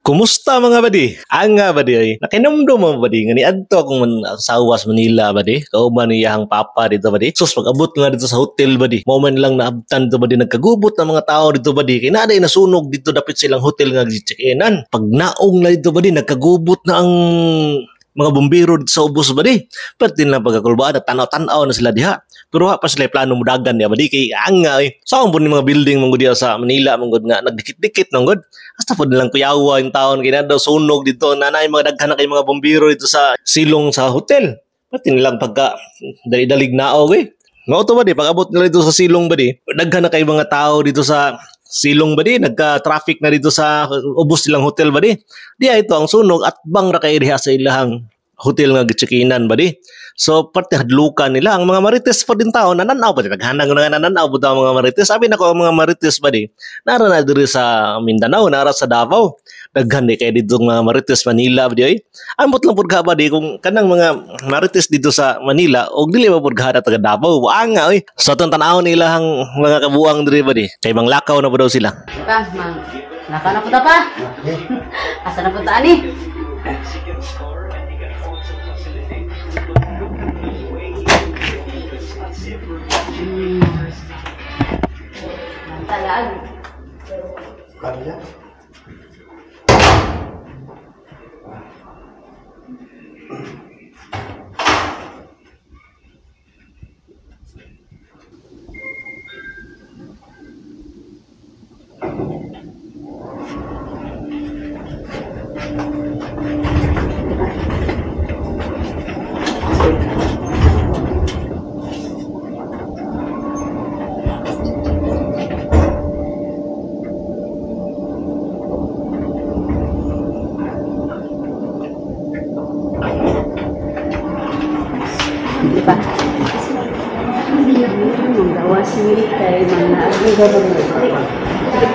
Kumusta mga badi? Ang nga badi ay nakinumdum mo badi nga ni adto akong sa Uwas Manila badi. Kauban niyang papa dito badi. Sus pag-abot nga dito sa hotel badi. Moment lang naabtan dito badi nagkagubot ng mga tao dito badi. Kay naday nasunog dito dapit silang hotel nga gi-check-inan. Pag naong na dito badi nagkagubot na ang mga bumbiro dito sa ubos badi. Pati lang pagkakulbaan at tanaw-tanaw na sila diha. Pero pa sila plano mudagan niya badi kay ang nga ay saan po ni mga building mong diya sa Manila mong nga nagdikit-dikit nang god. Hasta po nilang kuyawa yung taon kaya daw sunog dito na mga daghan na kay mga bumbiro dito sa silong sa hotel. Pati nilang pagka dali-dalig nao eh. Mao to badi pag-abot nila dito sa silong badi. Daghan na kay mga tao dito sa silong badi, nagka-traffic na dito sa ubos silang hotel badi. Di ito ang sunog at bang ra kay diha sa ilahang hotel nga gi-check-inan badi. So parte hadlukan nila ang mga marites pa din tao nananaw ba naghanang nga nananaw ba mga marites. Sabi nako ang mga marites badi nara na diri sa Mindanao, nara sa Davao. Daghan di kay dito mga marites Manila badi ay. Ambot lang pud ka badi kung kanang mga marites dito sa Manila og dili ba pud ka taga Davao. Ang nga oy. So atong tan-aw nila ang mga kabuang diri badi. Kay manglakaw na ba daw sila. Pa, mang. Naka na punta pa. Asa na punta ani? Talag. Kaya? Di ba? Manggawas ni kay mga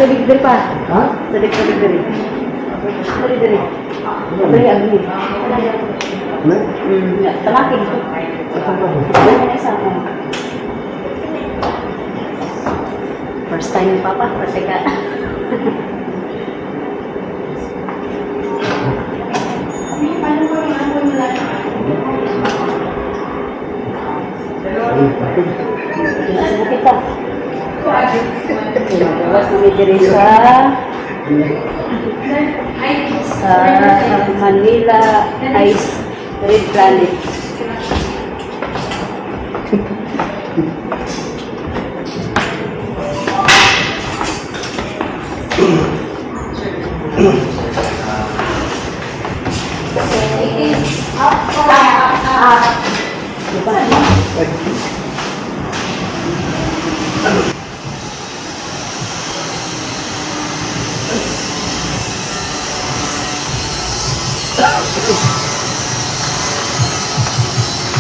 tulig diri pa. Ha? Tulig diri. Tulig diri. Tulig agni. Ne? Tamakin. First time ni Papa, perteka. Kita. Bawas kami diri sa Manila Ice Red Planet.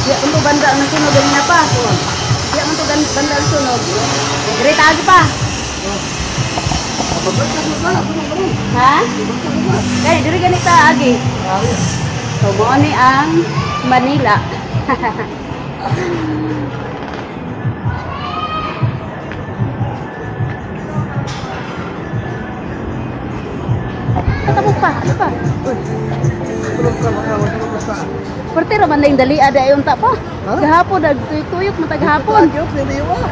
Ya, untuk banda ang sunog din na pa. Ya, untuk banda ang sunog. Dire tagi pa. Ha? Kaya dire ganita agi. So, mo ni ang Manila. Tapos pa, ano pa? Perti ra man lang dali ada yung ta pa. Gahapon nagtuyok mo taghapon.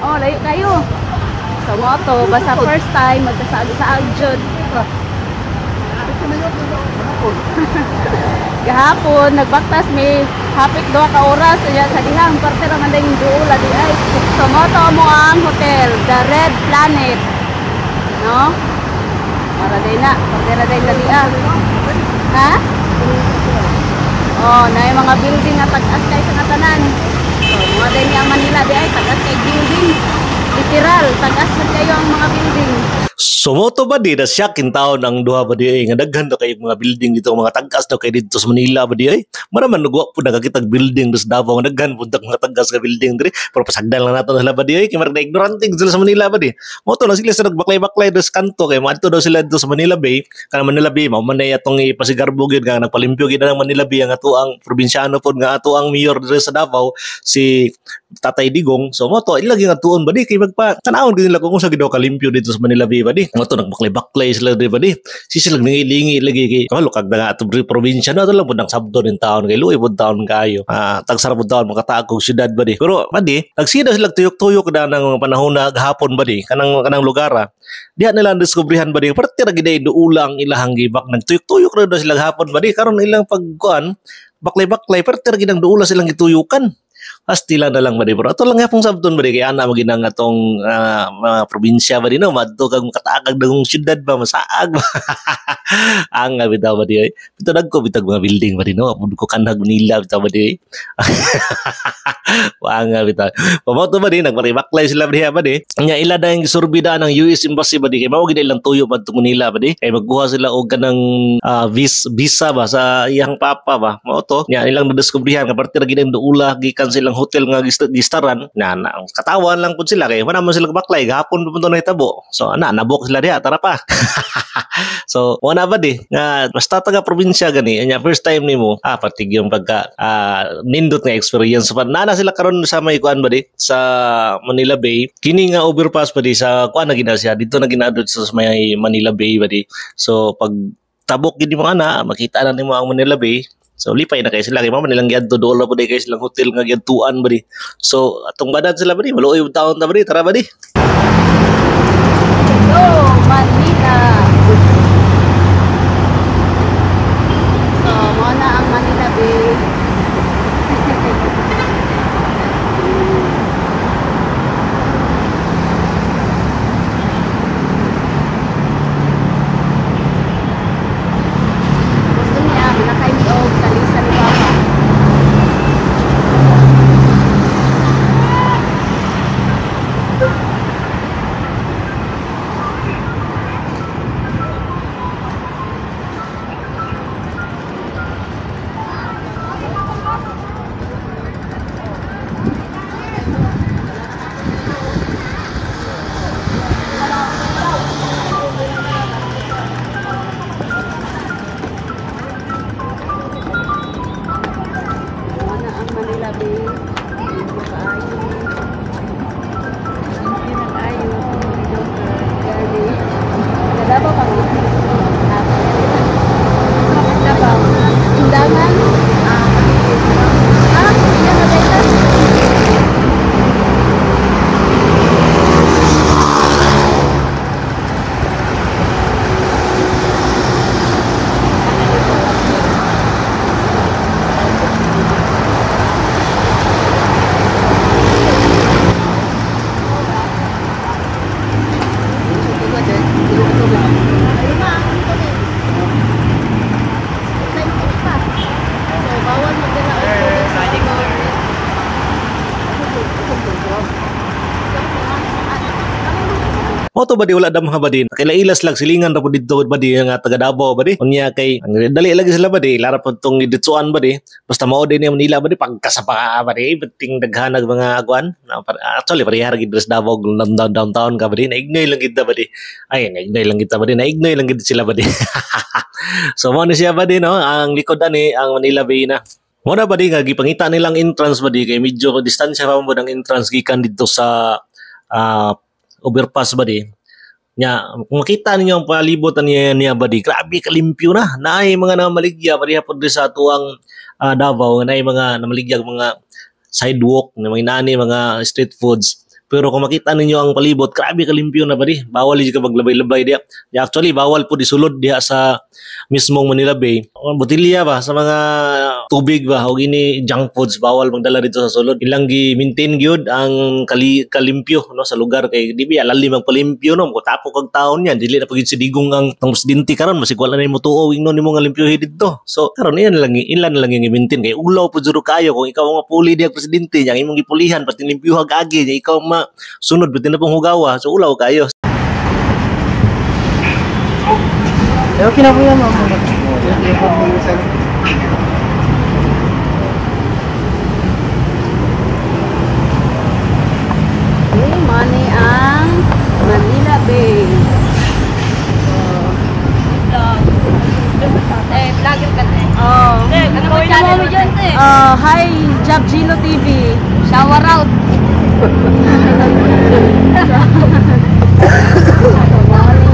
Oh, layo kayo. So mo to basta first time magkasaag-saag jud. Gahapon nagbaktas mi hapit 2 ka oras sa dihang perti ra man lang duula di ay. So mo to mo ang hotel, The Red Planet. No? Para din na, perti ra din dali Ha? Oh, na yung mga building na tag-as kay sa katanan. So, mga din ang Manila di ay tag-as kay building. Literal, tag-as man kayo ang mga building. Sumoto ba di na siya kintaon ang duha ba di ay nga daghan daw kay mga building dito mga taggas daw kay dito sa Manila ba di ay maraman nagwa po nakakitag building sa Davao nga daghan punta mga taggas ka building diri pero pasagdan lang nato sila ba di ay kay marag ignorante sila sa Manila ba di moto na sila sa nagbaklay-baklay sa kanto kay madto daw sila dito sa Manila Bay kana Manila Bay mao man nay atong ipasigarbo gid nga nagpalimpyo gid ang Manila Bay ang ato ang probinsyano pod nga ato ang mayor diri sa Davao si Tatay Digong so moto ilagi nga tuon ba di kay magpa tanawon gid nila kung sa gidaw kalimpyo dito sa Manila Bay ba di? Mo to nagbaklay-baklay sila di ba di? Sila lingi-lingi lagi kay malukag na nga ato probinsya na to lang pud nang sabdo ning taon kay luoy pud taon kayo. Tagsarap pud taon makataag og syudad ba di? Pero ba di, nagsida sila tuyok-tuyok na nang panahon na gahapon ba di? Kanang lugar. Diha nila diskubrihan ba di? Parte ra gid duulang ilahang gibak nagtuyok-tuyok ra daw sila gahapon ba di? Karon ilang pagkuan baklay-baklay parte ra gid ang duula silang gituyukan. Pastila na lang ba di? Pero ito lang yapong sabton ba di? Kaya na maginang atong mga probinsya ba di no? Madto kag makataagag ng syudad ba? Masaag ba? Ang nga bitaw ba di? Ito nagko bitag mga building ba di no? Apod ko kanag Manila bitaw ba di? Ang nga bitaw. Pamoto ba di? Nagparibaklay sila ba di? Nga ila na yung surbida ng US Embassy ba di? Kaya mawag ilang tuyo ba ito Manila ba di? Kaya magkuha sila o kanang visa ba sa iyang papa ba? Maoto. Nga ilang nadiskubrihan kaparte na ginang duula gikan silang hotel nga gistaran na katawan lang pud sila kay wala man sila baklay gahapon pupunta na hitabo so nabok sila diha tara pa so wala ba di nga basta taga probinsya gani nya first time nimo patig yung pagka nindot nga experience pa nana sila karon sa may kuan ba di sa Manila Bay kini nga overpass ba di sa kuan na gina siya dito na ginadot sa may Manila Bay ba di so pag tabok gid mo ana makita na nimo ang Manila Bay. So lipay na kayo sila kay mama nilang giadto dola po kayo silang hotel nga giadtuan ba di. So atong badad sila ba di maluoy taon ta ba di tara ba di. Hello, Manila. So mo na ang Manila Bay. Moto ba di wala dam ba di kilailas lang silingan ra pud didto ba di nga taga Davao ba di unya kay dali lagi sila ba di lara pud tong giditsuan ba di basta mao din yung Manila ba di pagkasapa ba di beting daghanag mga kuan actually parehar gid sa Davao downtown ka ba di naignoy lang gid ba di ay naignoy lang gid ba di naignoy lang gid sila ba di so mo ni siya ba di no ang likod ani ang Manila Bay na mo na ba di nga gipangita nilang entrance ba di kay medyo distansya pa mo ang entrance gikan dito sa overpass ba di nya kung makita ninyo ang palibutan niya ba di grabe kalimpyo na naay mga namaligya pareha pod sa tuwang Davao naay mga namaligyag mga sidewalk na mga inani mga street foods pero kung makita ninyo ang palibot grabe kalimpyo na ba di bawal di ka maglabay-labay diya actually bawal po disulod diha sa mismong Manila Bay botilya ba sa mga tubig ba o gini junk foods bawal magdala dito sa sulod ilang gi-maintain gyud ang kalimpyo no sa lugar kay di biya lalim ang palimpyo no ko tapo kag taon yan dili na pagid sidigong ang presidente karon masig wala na mo tuo ingnon nimo nga limpyo dito so karon ilan na lang yung i-maintain kay ulaw pud jud kayo kung ikaw ang mapuli diha presidente yang imong gipulihan pati limpyo agi nya ikaw sunod bitin na pong hugawa so ulaw kayo okay na po yan ma'am Mani ang Manila Bay. Vlogger ka na ano mo channel mo dyan hi Job Gino TV shower out Mani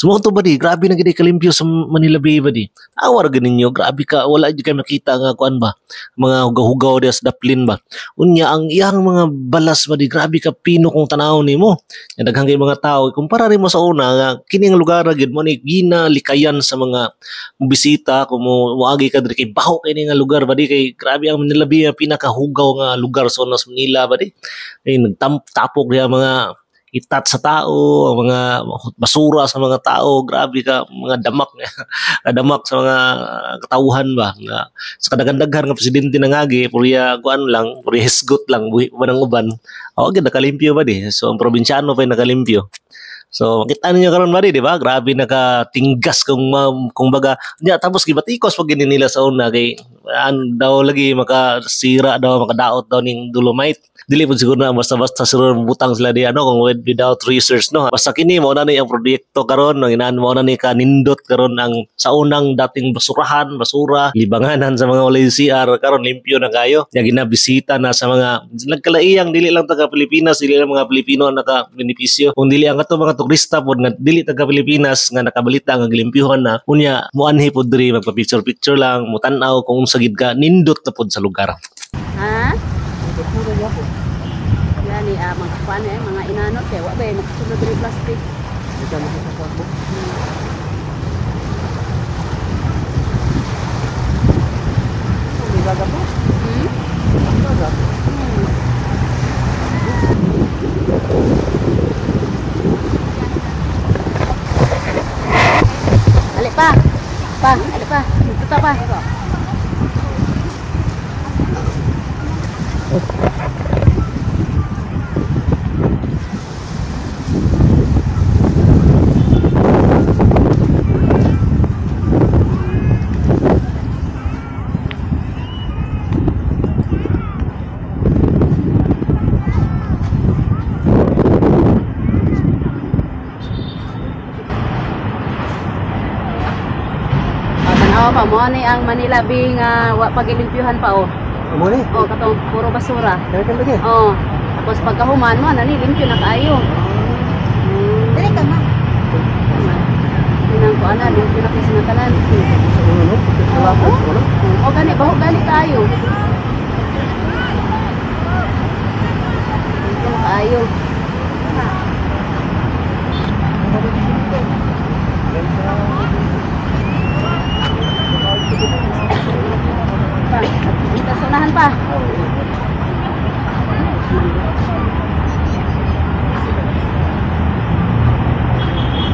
Sumo to ba di, grabe na gid kalimpyo sa Manila Bay ba di. Awar ganin nyo, grabe ka, wala di kayo makita nga kuan ba, mga hugaw-hugaw di sa daplin ba. Unya, ang iyang mga balas ba di, grabe ka pino kung tanaw ni mo. Yan daghang kay mga tao, kumpara rin mo sa una, nga, kining lugar na gid mo ni, gina likayan sa mga bisita, kung muagi ka diri kay baho kay nga lugar ba di, kay grabe ang Manila Bay, ang pinakahugaw nga lugar sa Unas Manila ba di. Ay, nagtapok diya mga itat sa tao, ang mga basura sa mga tao, grabe ka, mga damak damak sa mga katauhan ba nga sa kadaghan-daghan nga presidente nangagi purya kuan lang, purya hisgot lang buhi pa ng uban. O gid nakalimpyo ba di, so ang probinsyano pa nakalimpyo. So makita ninyo karon ba di ba, grabe nakatinggas kung baga nya, tapos gibatikos pag gini nila sa una kay daw lagi makasira daw, makadaot daw ning dolomite. Dili po siguro na basta-basta siguro butang sila di ano kung without research no. Basta kini mao na ni ang proyekto karon, no inaan mao na ni kanindot karon ang sa unang dating basura, libanganan sa mga walay CR karon limpyo na kayo. Nya ginabisita na sa mga nagkalaiyang dili lang taga Pilipinas, dili lang mga Pilipino ang naka-benepisyo. Kung dili ang ato mga turista pod nga dili taga Pilipinas nga nakabalita nga gilimpyuhan na, unya muanhi pod diri magpa-picture lang, mutan-aw kung unsa gid ka nindot na pod sa lugar. Ha? Gani mga kuan mga inanot kay wa ba nakasulod diri plastic. Ito na sa kwarto. May gaga po? Gaga. Ali pa. Ali pa. Tuta pa. Pa mo ni ang Manila Bay nga wa pagilimpyuhan pa o. Amo ni? O katong puro basura. Kaya kan lagi. O. Tapos pagkahuman mo na ni limpyo na kaayo. Dili ka ma. Tinang ko ana limpyo na kasi na tanan. Ano? Salamat. O gani baho gani kaayo. Limpyo na kaayo. Kita sunahan pa.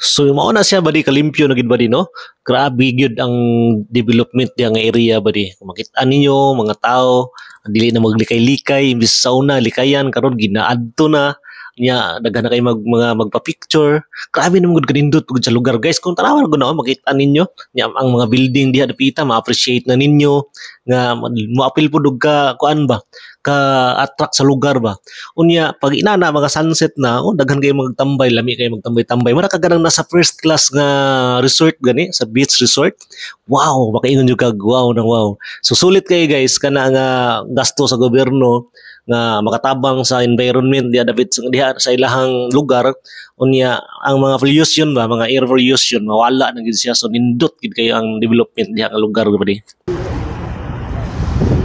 So mao na siya badi kalimpyo na gid badi no. Grabe gyud ang development diya nga area badi. Kung makita ninyo mga tao dili na maglikay-likay, imbis sa una likayan karon ginaadto na nya daghan na kay magpa-picture. Grabe naman gud kanindot gud sa lugar guys. Kung tanawan gud na makita ninyo nya ang mga building diha dapita ma-appreciate na ninyo nga mo-appeal pud og ka kuan ba ka attract sa lugar ba. Unya pag inana mga sunset na daghan kay magtambay, lami kay magtambay-tambay. Mara ka ganang nasa first class nga resort gani sa beach resort. Wow, makaingon jud kag wow na wow. So sulit kay guys kana nga gasto sa gobyerno nga makatabang sa environment diha dapat diha sa ilahang lugar. Unya ang mga pollution ba, mga air pollution mawala na gid siya, so nindot gid kayo ang development diha nga lugar ba di.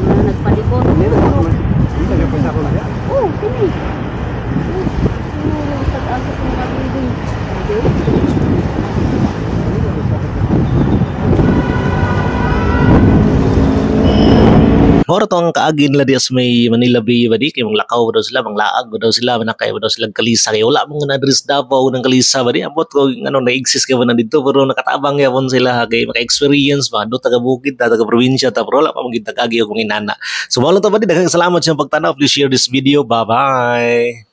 Nagpalikot. Hindi ka pwede ako na yan. Oh, kini. Pag-asa sa mga building. Ora to ang kaagin la dias may Manila Bay ba di kay manglakaw daw sila, manglaag daw sila, manakay daw sila kalisa kay wala mo nga na-address Davao ng kalisa ba di, ambot ko ano na-exist ka ba na dito pero nakatabang yapon sila kay maka-experience ba do taga bukid taga probinsya ta pero wala pa magid tagagi og mga inana. So wala to ba di, daghang salamat sa pagtanaw. Please share this video. Bye bye.